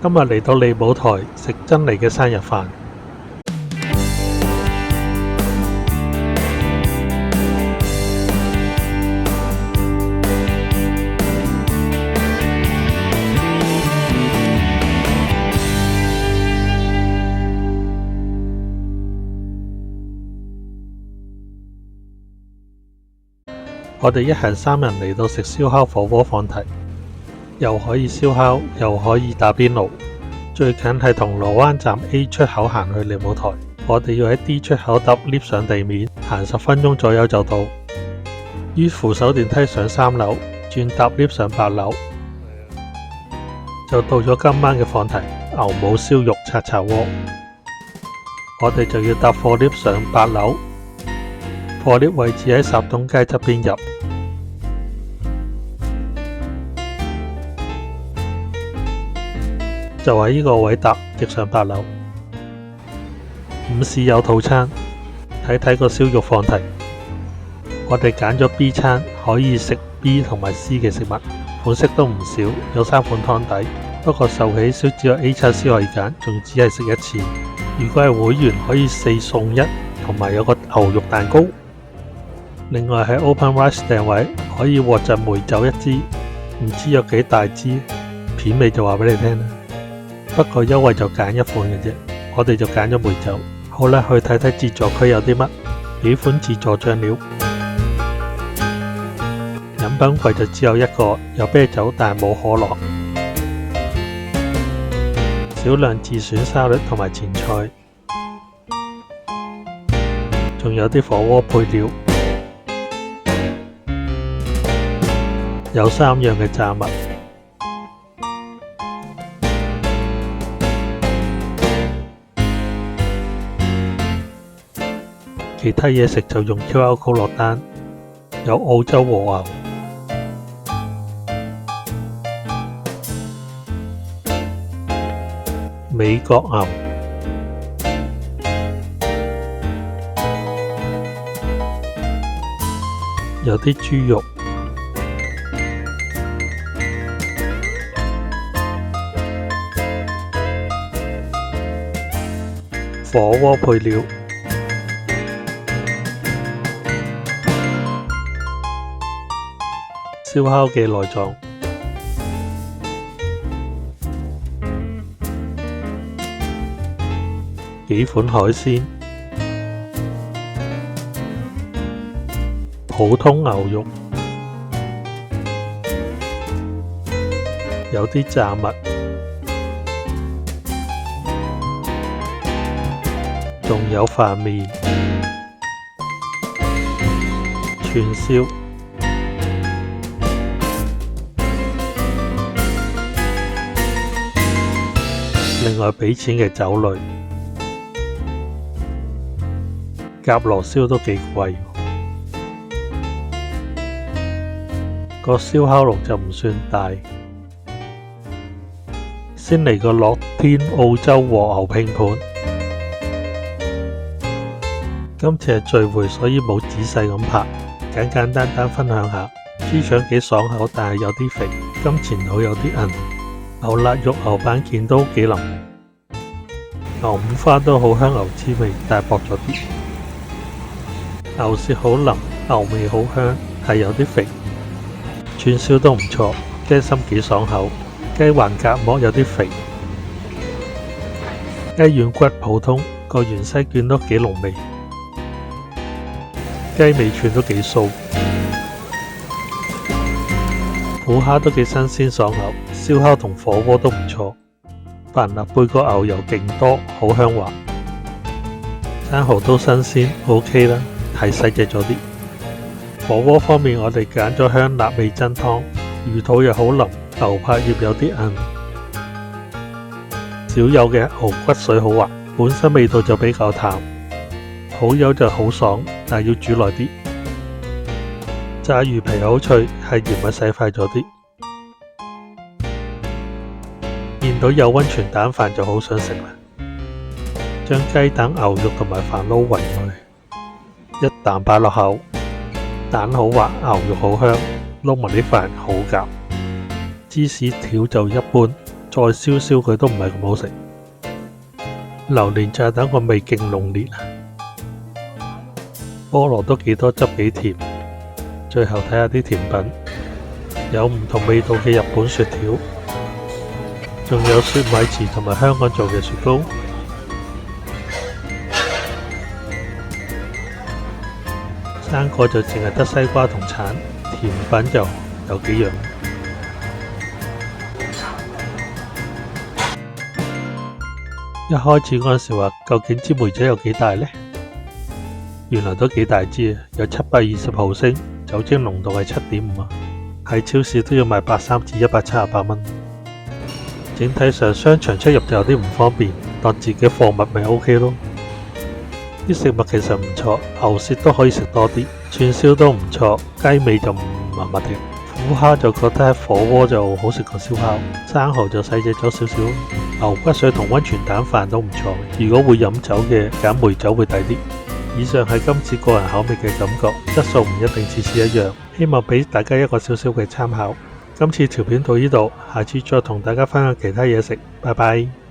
今日嚟到利舞台食珍妮嘅生日飯。我哋一行3人嚟到食燒烤火鍋放題，又可以燒烤，又可以打邊爐。最近係銅鑼灣站 A 出口行去利舞台，我哋要喺 D 出口搭 lift 上地面，行10分鐘左右就到。於扶手電梯上3樓，轉搭 lift 上8樓，就到咗今晚嘅放題牛母燒肉叉叉鍋。我哋就要搭貨 lift 上8樓，貨 lift 位置喺霎東街側邊入。就喺呢個位搭，直上8樓。午市有套餐，睇睇個燒肉放題。我哋揀咗 B 餐，可以食 B 同埋 C 嘅食物，款式都唔少，有3款湯底。不過壽喜燒只有 A 餐先可以揀，仲只係食1次。如果係會員，可以4送1，同埋有個牛肉蛋糕。另外喺 OpenRice 訂位，可以獲贈梅酒1支，唔知有幾大支，片尾就話俾你聽啦。不過優惠就揀1款嘅啫，我哋就揀咗梅酒。好啦，去睇睇自助區有啲乜，幾款自助醬料。飲品櫃就只有1個，有啤酒但係冇可樂。少量自選沙律同埋前菜，仲有啲火鍋配料，有3樣嘅炸物。其他嘢食就用 QR code 落單，有澳洲和牛、美國牛、有啲豬肉、火鍋配料。燒烤嘅內臟，幾款海鮮，普通牛肉，有啲炸物，仲有飯麵、串燒。另外俾錢嘅酒類，甲螺燒都幾貴。個燒烤爐就唔算大。先嚟個樂天澳洲和牛拼盤。今次係聚會，所以冇仔細咁拍，簡簡單單分享下。豬腸幾爽口，但係有啲肥，金錢肚有啲韌。牛肋肉、牛板腱都幾腍，牛五花都好香牛脂味，但係薄咗啲。牛舌好腍，牛味好香，係有啲肥。串燒都唔錯，雞心幾爽口，雞環隔膜有啲肥。雞軟骨普通，個芫茜卷都幾濃味。雞尾串都幾酥。虎蝦都幾新鮮爽口，燒烤同火鍋都唔錯。帆立貝個牛油勁多，好香滑。生蠔都新鮮 ，OK 啦，係細隻咗啲。火鍋方面，我哋揀咗香辣味噌湯，魚肚又好腍，牛柏葉有啲韌，少有嘅牛骨水好滑，本身味道就比較淡。蠔油就好爽，但係要煮耐啲。炸魚皮好脆，係鹽咪洗快咗啲。見到有溫泉蛋飯就好想食啦，將雞蛋、牛肉同埋飯撈勻佢，一啖擺落口，蛋好滑，牛肉好香，撈埋啲飯好夾。芝士條就一般，再燒佢都唔係咁好食。榴蓮炸彈個味勁濃烈，菠蘿都幾多汁幾甜。最後睇下啲甜品，有唔同味道嘅日本雪條，仲有雪米糍同埋香港做嘅雪糕。生果就淨係得西瓜同橙，甜品就有幾樣。一開始嗰陣時話，究竟支梅仔有幾大呢？原來都幾大支，有720毫升，酒精濃度係7.5啊！喺超市都要賣83至178蚊。整體上商場出入就有啲唔方便，當自己貨物咪 OK 咯。啲食物其實唔錯，牛舌都可以食多啲，串燒都唔錯，雞尾就麻麻地。虎蝦就覺得喺火鍋就好食過燒烤，生蠔就細隻咗少少，牛骨水同溫泉蛋飯都唔錯。如果會飲酒嘅，揀梅酒會抵啲。以上係今次個人口味嘅感覺，質素唔一定次次一樣，希望俾大家一個少少嘅參考。今次條片到呢度，下次再同大家分享其他嘢食，拜拜。